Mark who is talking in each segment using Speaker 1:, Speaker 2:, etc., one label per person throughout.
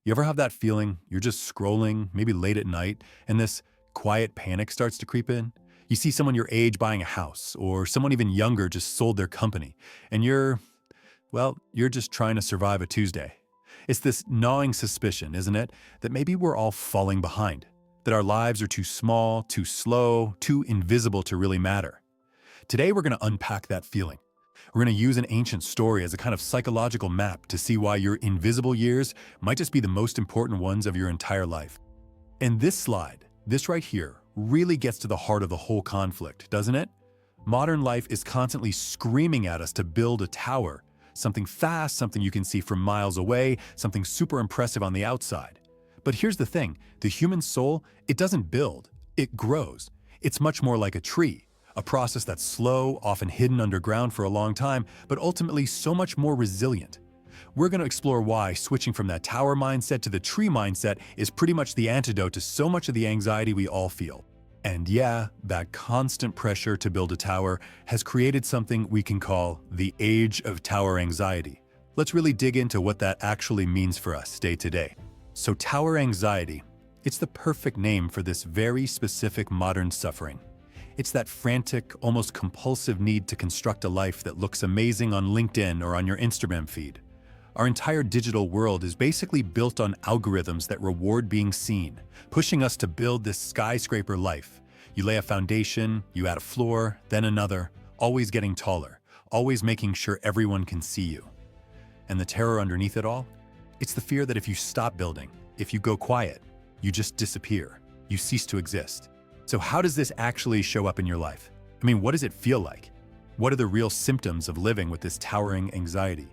Speaker 1: You ever have that feeling you're just scrolling, maybe late at night, and this quiet panic starts to creep in? You see someone your age buying a house, or someone even younger just sold their company, and you're just trying to survive a Tuesday. It's this gnawing suspicion, isn't it, that maybe we're all falling behind, that our lives are too small, too slow, too invisible to really matter. Today, we're going to unpack that feeling. We're going to use an ancient story as a kind of psychological map to see why your invisible years might just be the most important ones of your entire life. And this slide, this right here, really gets to the heart of the whole conflict, doesn't it? Modern life is constantly screaming at us to build a tower, something fast, something you can see from miles away, something super impressive on the outside. But here's the thing, the human soul, it doesn't build, it grows. It's much more like a tree, a process that's slow, often hidden underground for a long time, but ultimately so much more resilient. We're going to explore why switching from that tower mindset to the tree mindset is pretty much the antidote to so much of the anxiety we all feel. And yeah, that constant pressure to build a tower has created something we can call the age of tower anxiety. Let's really dig into what that actually means for us day to day. So tower anxiety, it's the perfect name for this very specific modern suffering. It's that frantic, almost compulsive need to construct a life that looks amazing on LinkedIn or on your Instagram feed. Our entire digital world is basically built on algorithms that reward being seen, pushing us to build this skyscraper life. You lay a foundation, you add a floor, then another, always getting taller, always making sure everyone can see you. And the terror underneath it all? It's the fear that if you stop building, if you go quiet, you just disappear, you cease to exist. So how does this actually show up in your life? I mean, what does it feel like? What are the real symptoms of living with this towering anxiety?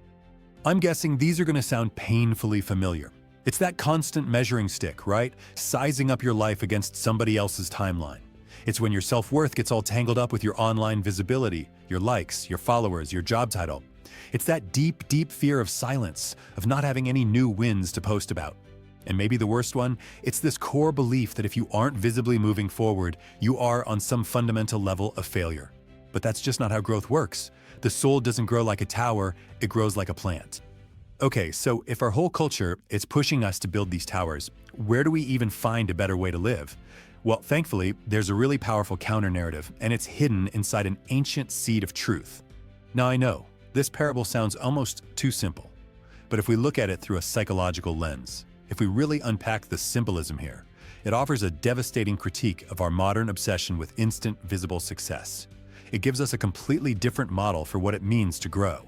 Speaker 1: I'm guessing these are going to sound painfully familiar. It's that constant measuring stick, right? Sizing up your life against somebody else's timeline. It's when your self-worth gets all tangled up with your online visibility, your likes, your followers, your job title. It's that deep, deep fear of silence, of not having any new wins to post about. And maybe the worst one, it's this core belief that if you aren't visibly moving forward, you are on some fundamental level of failure. But that's just not how growth works. The soul doesn't grow like a tower, it grows like a plant. Okay, so if our whole culture is pushing us to build these towers, where do we even find a better way to live? Well, thankfully, there's a really powerful counter-narrative, and it's hidden inside an ancient seed of truth. Now I know, this parable sounds almost too simple, but if we look at it through a psychological lens, if we really unpack the symbolism here, it offers a devastating critique of our modern obsession with instant, visible success. It gives us a completely different model for what it means to grow.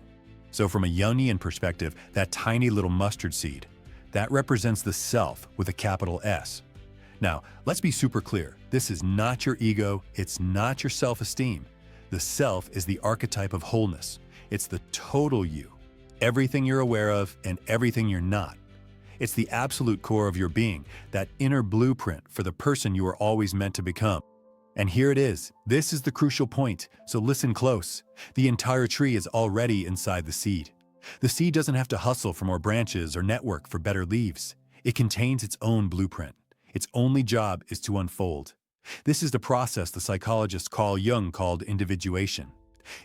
Speaker 1: So from a Jungian perspective, that tiny little mustard seed, that represents the self with a capital S. Now, let's be super clear. This is not your ego. It's not your self-esteem. The self is the archetype of wholeness. It's the total you, everything you're aware of and everything you're not. It's the absolute core of your being, that inner blueprint for the person you are always meant to become. And here it is. This is the crucial point, so listen close. The entire tree is already inside the seed. The seed doesn't have to hustle for more branches or network for better leaves. It contains its own blueprint. Its only job is to unfold. This is the process the psychologists Carl Jung called individuation.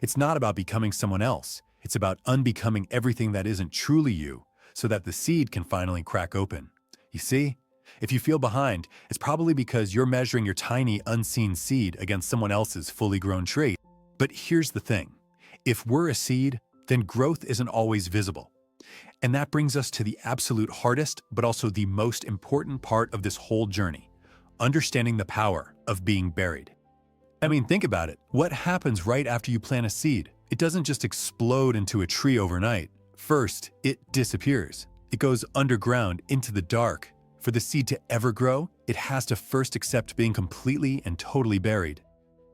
Speaker 1: It's not about becoming someone else. It's about unbecoming everything that isn't truly you, so that the seed can finally crack open. You see? If you feel behind, it's probably because you're measuring your tiny, unseen seed against someone else's fully grown tree. But here's the thing. If we're a seed, then growth isn't always visible. And that brings us to the absolute hardest, but also the most important part of this whole journey, understanding the power of being buried. I mean, think about it. What happens right after you plant a seed? It doesn't just explode into a tree overnight. First, it disappears. It goes underground into the dark. For the seed to ever grow, it has to first accept being completely and totally buried.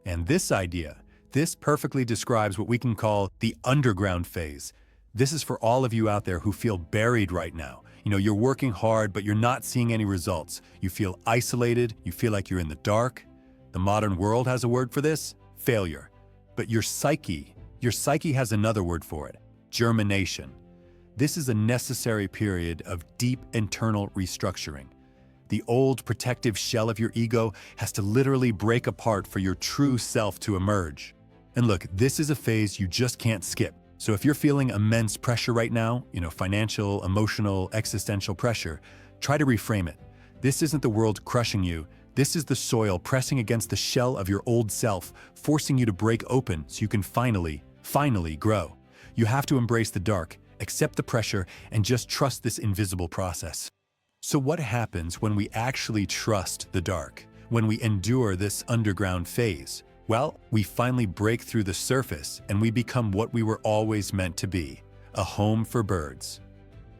Speaker 1: And this idea, this perfectly describes what we can call the underground phase. This is for all of you out there who feel buried right now. You're working hard, but you're not seeing any results. You feel isolated, you feel like you're in the dark. The modern world has a word for this, failure. But your psyche has another word for it, germination. This is a necessary period of deep internal restructuring. The old protective shell of your ego has to literally break apart for your true self to emerge. And look, this is a phase you just can't skip. So if you're feeling immense pressure right now, financial, emotional, existential pressure, Try to reframe it. This isn't the world crushing you. This is the soil pressing against the shell of your old self, forcing you to break open so you can finally grow. You have to embrace the dark, accept the pressure, and just trust this invisible process. So what happens when we actually trust the dark? When we endure this underground phase? Well, we finally break through the surface and we become what we were always meant to be, a home for birds.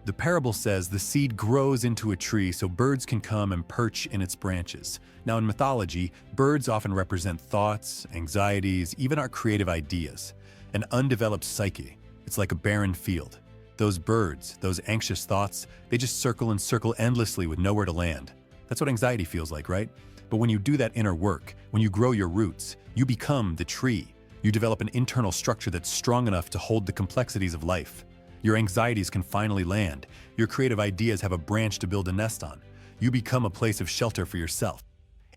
Speaker 1: The parable says the seed grows into a tree so birds can come and perch in its branches. Now in mythology, birds often represent thoughts, anxieties, even our creative ideas. An undeveloped psyche, it's like a barren field. Those birds, those anxious thoughts, they just circle and circle endlessly with nowhere to land. That's what anxiety feels like, right? But when you do that inner work, when you grow your roots, you become the tree. You develop an internal structure that's strong enough to hold the complexities of life. Your anxieties can finally land. Your creative ideas have a branch to build a nest on. You become a place of shelter for yourself.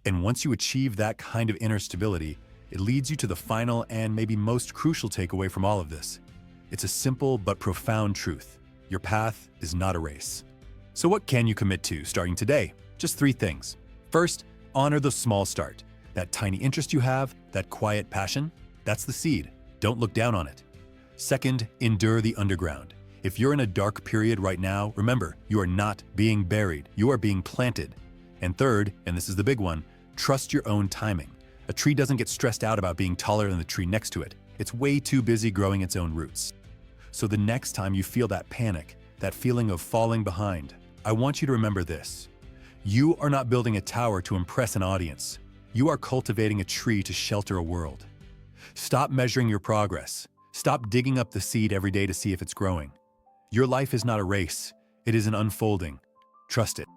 Speaker 1: And once you achieve that kind of inner stability, it leads you to the final and maybe most crucial takeaway from all of this. It's a simple but profound truth. Your path is not a race. So what can you commit to starting today? Just 3 things. First, honor the small start. That tiny interest you have, that quiet passion, that's the seed. Don't look down on it. Second, endure the underground. If you're in a dark period right now, remember, you are not being buried. You are being planted. And third, and this is the big one, trust your own timing. A tree doesn't get stressed out about being taller than the tree next to it. It's way too busy growing its own roots. So the next time you feel that panic, that feeling of falling behind, I want you to remember this. You are not building a tower to impress an audience. You are cultivating a tree to shelter a world. Stop measuring your progress. Stop digging up the seed every day to see if it's growing. Your life is not a race. It is an unfolding. Trust it.